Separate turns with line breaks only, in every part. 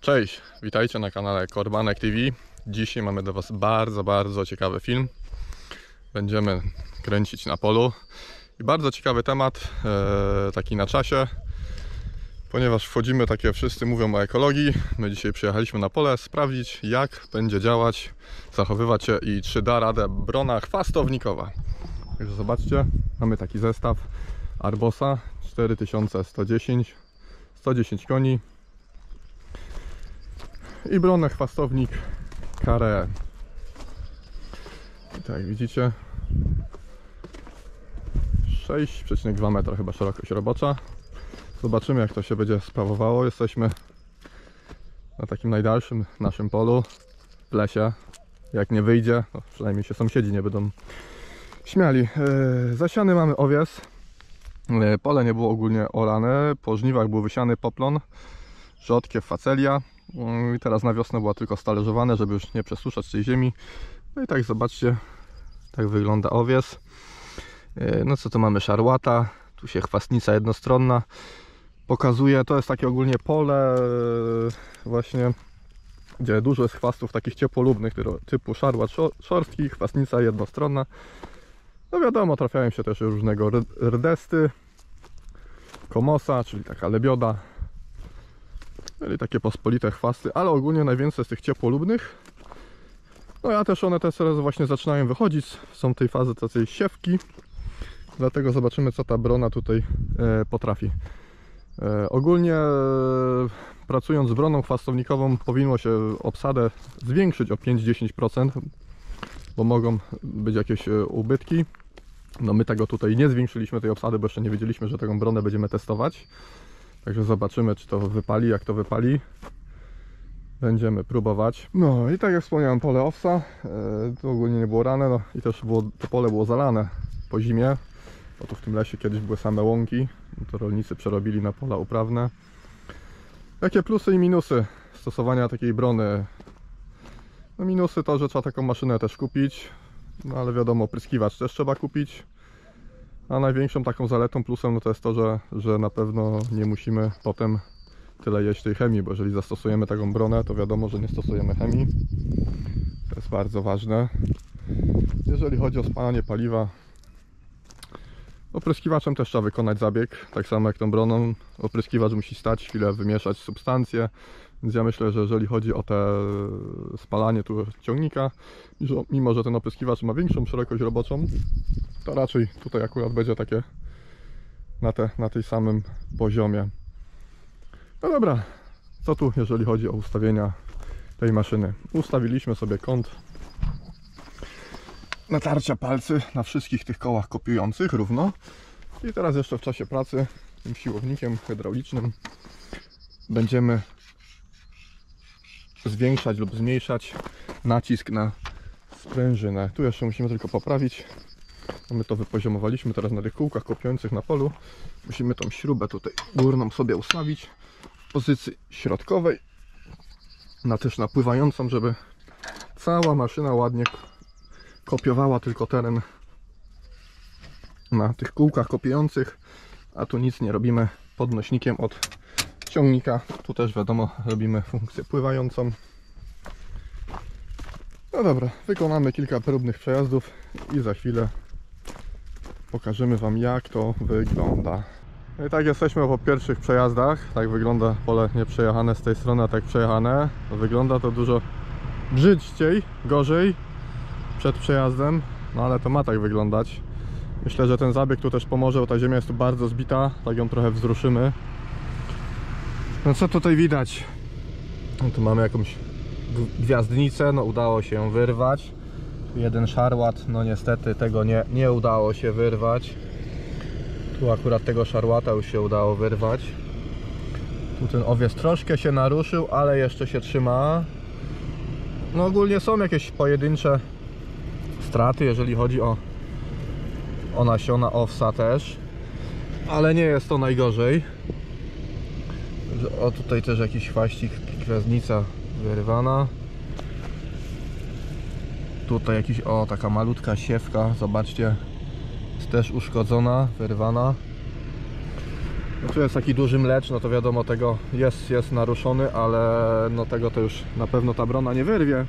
Cześć, witajcie na kanale Korbanek TV. Dzisiaj mamy dla Was bardzo ciekawy film. Będziemy kręcić na polu i bardzo ciekawy temat, taki na czasie, ponieważ wchodzimy, takie wszyscy mówią o ekologii. My dzisiaj przyjechaliśmy na pole sprawdzić, jak będzie działać, zachowywać się i czy da radę brona chwastownikowa. Także zobaczcie, mamy taki zestaw Arbosa 4110, 110 koni i bronę chwastownik KARE. I tak widzicie, 6,2 metra chyba szerokość robocza. Zobaczymy, jak to się będzie sprawowało. Jesteśmy na takim najdalszym naszym polu w lesie. Jak nie wyjdzie, to przynajmniej się sąsiedzi nie będą śmiali. Zasiany mamy owies. Pole nie było ogólnie orane. Po żniwach był wysiany poplon, rzodkiew, facelia. I teraz na wiosnę była tylko stalerzowane, żeby już nie przesuszać tej ziemi. No i tak zobaczcie, tak wygląda owies. No co tu mamy? Szarłata, tu się chwastnica jednostronna pokazuje. To jest takie ogólnie pole właśnie, gdzie dużo jest chwastów takich ciepłolubnych typu szarłat szorstki, chwastnica jednostronna. No wiadomo, trafiają się też różnego rdesty, komosa, czyli taka lebioda, czyli takie pospolite chwasty, ale ogólnie najwięcej z tych ciepłolubnych. No ja też one teraz właśnie zaczynają wychodzić, są w tej fazy takiej siewki, dlatego zobaczymy, co ta brona tutaj potrafi. Ogólnie pracując z broną chwastownikową powinno się obsadę zwiększyć o 5-10%, bo mogą być jakieś ubytki. No my tego tutaj nie zwiększyliśmy, tej obsady, bo jeszcze nie wiedzieliśmy, że taką bronę będziemy testować. Także zobaczymy, czy to wypali, jak to wypali. Będziemy próbować. No i tak jak wspomniałem, pole owsa. To ogólnie nie było rane, no i też to pole było zalane po zimie. Bo tu w tym lesie kiedyś były same łąki. To rolnicy przerobili na pola uprawne. Jakie plusy i minusy stosowania takiej brony? No minusy to, że trzeba taką maszynę też kupić. No ale wiadomo, opryskiwacz też trzeba kupić. A największą taką zaletą, plusem, no to jest to, że na pewno nie musimy potem tyle jeść tej chemii, bo jeżeli zastosujemy taką bronę, to wiadomo, że nie stosujemy chemii. To jest bardzo ważne. Jeżeli chodzi o spalanie paliwa, opryskiwaczem też trzeba wykonać zabieg, tak samo jak tą broną. Opryskiwacz musi stać, chwilę wymieszać substancje, więc ja myślę, że jeżeli chodzi o te spalanie tu ciągnika, mimo że ten opryskiwacz ma większą szerokość roboczą, to raczej tutaj akurat będzie takie na tej samym poziomie. No dobra, co tu jeżeli chodzi o ustawienia tej maszyny? Ustawiliśmy sobie kąt natarcia palcy na wszystkich tych kołach kopiujących równo. I teraz jeszcze w czasie pracy tym siłownikiem hydraulicznym będziemy zwiększać lub zmniejszać nacisk na sprężynę. Tu jeszcze musimy tylko poprawić. My to wypoziomowaliśmy teraz na tych kółkach kopiujących na polu. Musimy tą śrubę tutaj górną sobie ustawić w pozycji środkowej, też napływającą, żeby cała maszyna ładnie kopiowała tylko teren na tych kółkach kopiujących, a tu nic nie robimy podnośnikiem od ciągnika. Tu też wiadomo, robimy funkcję pływającą. No dobra, wykonamy kilka próbnych przejazdów i za chwilę pokażemy Wam, jak to wygląda. No i tak, jesteśmy po pierwszych przejazdach. Tak wygląda pole nieprzejechane z tej strony, a tak przejechane. Wygląda to dużo brzydciej, gorzej przed przejazdem, no ale to ma tak wyglądać. Myślę, że ten zabieg tu też pomoże, bo ta ziemia jest tu bardzo zbita, tak ją trochę wzruszymy. No co tutaj widać? No tu mamy jakąś gwiazdnicę, no udało się ją wyrwać. Jeden szarłat, no niestety tego nie udało się wyrwać. Tu akurat tego szarłata już się udało wyrwać. Tu ten owiec troszkę się naruszył, ale jeszcze się trzyma. No ogólnie są jakieś pojedyncze straty, jeżeli chodzi o nasiona owsa też, ale nie jest to najgorzej. O, tutaj też jakiś chwaścik, gwiazdnica wyrwana. Tutaj jakiś, o, taka malutka siewka, zobaczcie, jest też uszkodzona, wyrwana. No tu jest taki duży mlecz, no to wiadomo, tego jest naruszony, ale no tego to już na pewno ta brona nie wyrwie.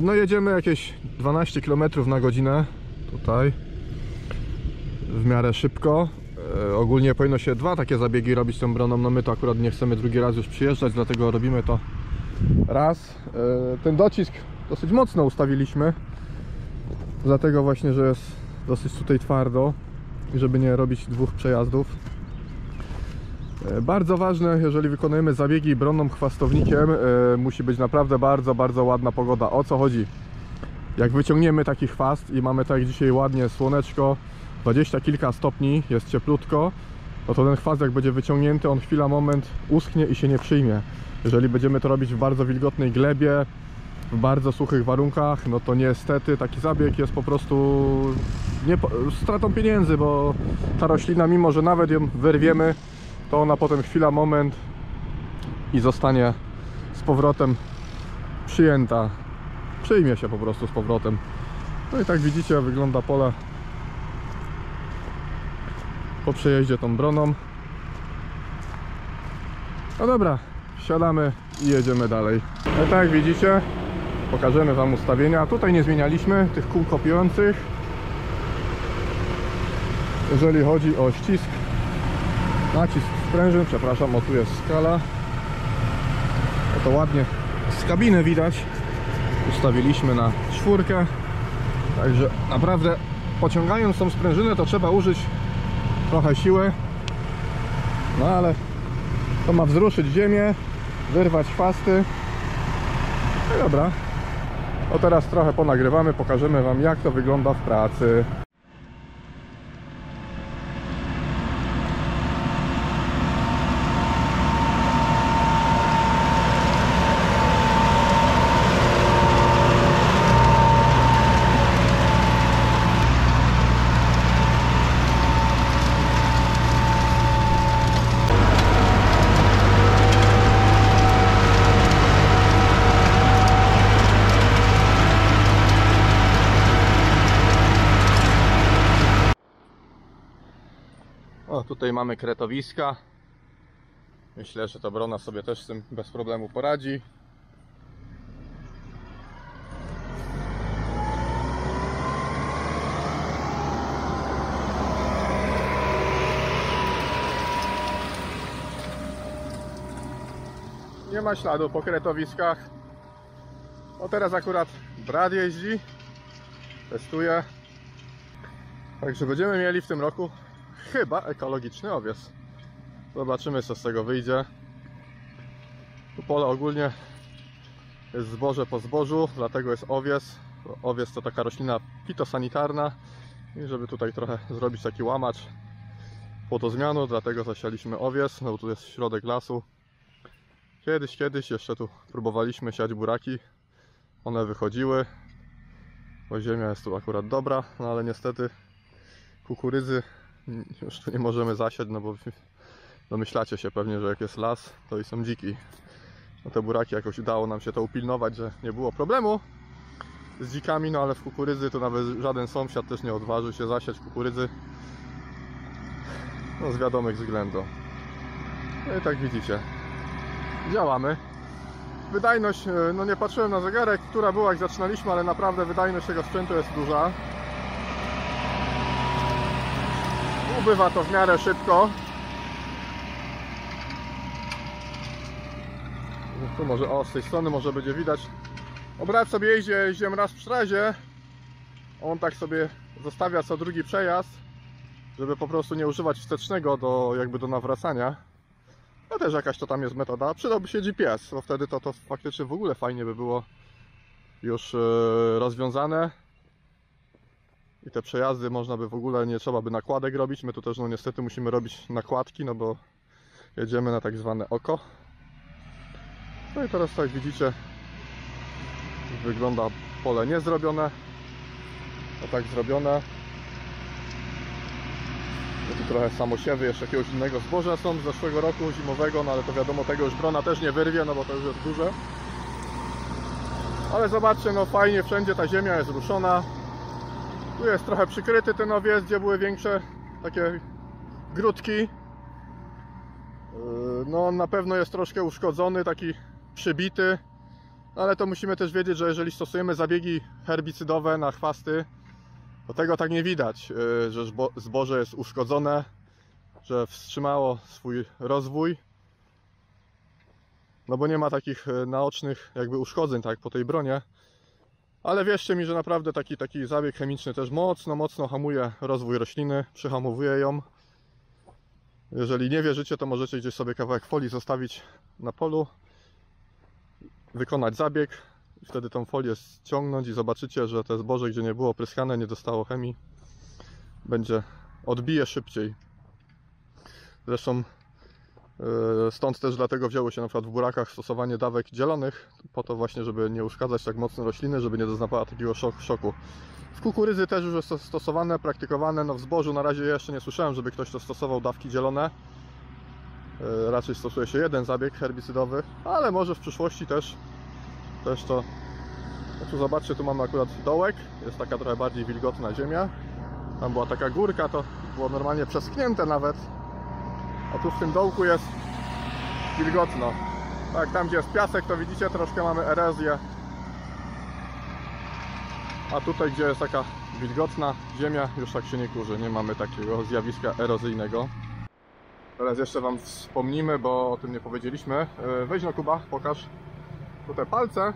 No jedziemy jakieś 12 km na godzinę tutaj, w miarę szybko. Ogólnie powinno się 2 takie zabiegi robić tą broną, no my to akurat nie chcemy drugi raz już przyjeżdżać, dlatego robimy to raz. Ten docisk dosyć mocno ustawiliśmy, dlatego właśnie, że jest dosyć tutaj twardo, żeby nie robić 2 przejazdów. Bardzo ważne, jeżeli wykonujemy zabiegi bronną chwastownikiem, musi być naprawdę bardzo ładna pogoda. O co chodzi? Jak wyciągniemy taki chwast i mamy tak jak dzisiaj ładnie słoneczko, 20 kilka stopni, jest cieplutko, no to ten chwast jak będzie wyciągnięty, on moment uschnie i się nie przyjmie. Jeżeli będziemy to robić w bardzo wilgotnej glebie, w bardzo suchych warunkach, no to niestety taki zabieg jest po prostu stratą pieniędzy, bo ta roślina, mimo że nawet ją wyrwiemy, to ona potem moment i zostanie z powrotem przyjęta. Przyjmie się po prostu z powrotem. No i tak widzicie, wygląda pole po przejeździe tą broną. No dobra, wsiadamy i jedziemy dalej. No tak jak widzicie, pokażemy wam ustawienia. Tutaj nie zmienialiśmy tych kół kopiujących. Jeżeli chodzi o ścisk, nacisk sprężyn, przepraszam, o tu jest skala. No to ładnie z kabiny widać. Ustawiliśmy na 4. Także naprawdę pociągając tą sprężynę to trzeba użyć trochę siły. No ale to ma wzruszyć ziemię, wyrwać chwasty. No dobra. No teraz trochę ponagrywamy, pokażemy wam jak to wygląda w pracy. O, tutaj mamy kretowiska. Myślę, że ta brona sobie też z tym bez problemu poradzi. Nie ma śladu po kretowiskach. No teraz akurat brat jeździ, testuje. Także będziemy mieli w tym roku chyba ekologiczny owies. Zobaczymy, co z tego wyjdzie. Tu pole ogólnie jest zboże po zbożu, dlatego jest owies. Owies to taka roślina fitosanitarna i żeby tutaj trochę zrobić taki łamacz płodozmianu, dlatego zasialiśmy owies. No tu jest środek lasu. Kiedyś jeszcze tu próbowaliśmy siać buraki. One wychodziły, bo ziemia jest tu akurat dobra, no ale niestety kukurydzy już tu nie możemy zasiać, no bo domyślacie się pewnie, że jak jest las, to i są dziki. No te buraki jakoś udało nam się to upilnować, że nie było problemu z dzikami, no ale w kukurydzy to nawet żaden sąsiad też nie odważył się zasiać kukurydzy. No z wiadomych względów. No i tak widzicie, działamy. Wydajność, no nie patrzyłem na zegarek, która była jak zaczynaliśmy, ale naprawdę wydajność tego sprzętu jest duża. Ubywa to w miarę szybko. Tu może, o, z tej strony może będzie widać. Brat sobie jeździłem raz w Szrazie. On tak sobie zostawia co drugi przejazd, żeby po prostu nie używać wstecznego do nawracania. No też jakaś to tam jest metoda. Przydałby się GPS, bo wtedy to faktycznie w ogóle fajnie by było już rozwiązane. I te przejazdy można by w ogóle, nie trzeba by nakładek robić. My tu też no niestety musimy robić nakładki, no bo jedziemy na tak zwane oko. No i teraz tak widzicie, wygląda pole niezrobione. No tak zrobione. No tu trochę samosiewy jeszcze jakiegoś innego zboża są z zeszłego roku zimowego, no ale to wiadomo, tego już brona też nie wyrwie, no bo to już jest duże. Ale zobaczcie, no fajnie, wszędzie ta ziemia jest ruszona. Tu jest trochę przykryty ten owiec, gdzie były większe takie grudki. No on na pewno jest troszkę uszkodzony, taki przybity, ale to musimy też wiedzieć, że jeżeli stosujemy zabiegi herbicydowe na chwasty, to tego tak nie widać, że zboże jest uszkodzone, że wstrzymało swój rozwój, no bo nie ma takich naocznych jakby uszkodzeń tak po tej bronie. Ale wierzcie mi, że naprawdę taki zabieg chemiczny też mocno hamuje rozwój rośliny, przyhamowuje ją. Jeżeli nie wierzycie, to możecie gdzieś sobie kawałek folii zostawić na polu, wykonać zabieg i wtedy tą folię ściągnąć i zobaczycie, że te zboże, gdzie nie było pryskane, nie dostało chemii, odbije szybciej. Zresztą stąd też dlatego wzięło się na przykład w burakach stosowanie dawek dzielonych, po to właśnie, żeby nie uszkadzać tak mocno rośliny, żeby nie doznawała takiego szoku. W kukurydzy też już jest to stosowane, praktykowane, no w zbożu na razie jeszcze nie słyszałem, żeby ktoś to stosował dawki dzielone. Raczej stosuje się jeden zabieg herbicydowy, ale może w przyszłości też to. No tu zobaczcie, tu mamy akurat dołek, jest taka trochę bardziej wilgotna ziemia. Tam była taka górka, to było normalnie przeschnięte nawet. A tu w tym dołku jest wilgotno. Tak, tam gdzie jest piasek, to widzicie, troszkę mamy erozję. A tutaj, gdzie jest taka wilgotna ziemia, już tak się nie kurzy, nie mamy takiego zjawiska erozyjnego. Teraz jeszcze Wam wspomnimy, bo o tym nie powiedzieliśmy. Weź no Kuba, pokaż. Tutaj palce,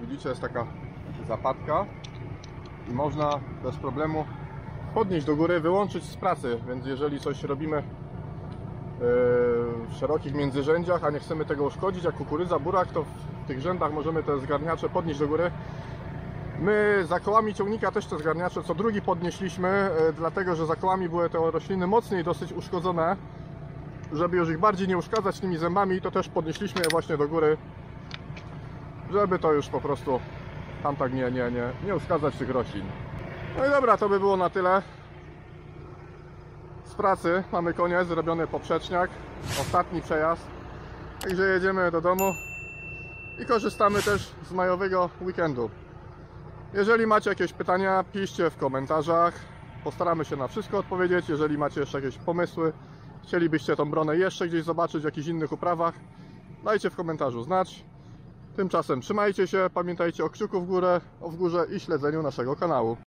widzicie, jest taka zapadka i można bez problemu podnieść do góry, wyłączyć z pracy, więc jeżeli coś robimy w szerokich międzyrzędziach, a nie chcemy tego uszkodzić, jak kukurydza, burak, to w tych rzędach możemy te zgarniacze podnieść do góry. My za kołami ciągnika też te zgarniacze co drugi podnieśliśmy, dlatego że za kołami były te rośliny mocniej dosyć uszkodzone. Żeby już ich bardziej nie uszkadzać tymi zębami, to też podnieśliśmy je właśnie do góry, żeby to już po prostu tam tak nie uszkadzać tych roślin. No i dobra, to by było na tyle. Z pracy mamy koniec, zrobiony poprzeczniak, ostatni przejazd. Także jedziemy do domu i korzystamy też z majowego weekendu. Jeżeli macie jakieś pytania, piszcie w komentarzach. Postaramy się na wszystko odpowiedzieć. Jeżeli macie jeszcze jakieś pomysły, chcielibyście tą bronę jeszcze gdzieś zobaczyć w jakichś innych uprawach, dajcie w komentarzu znać. Tymczasem trzymajcie się, pamiętajcie o kciuku w górze i śledzeniu naszego kanału.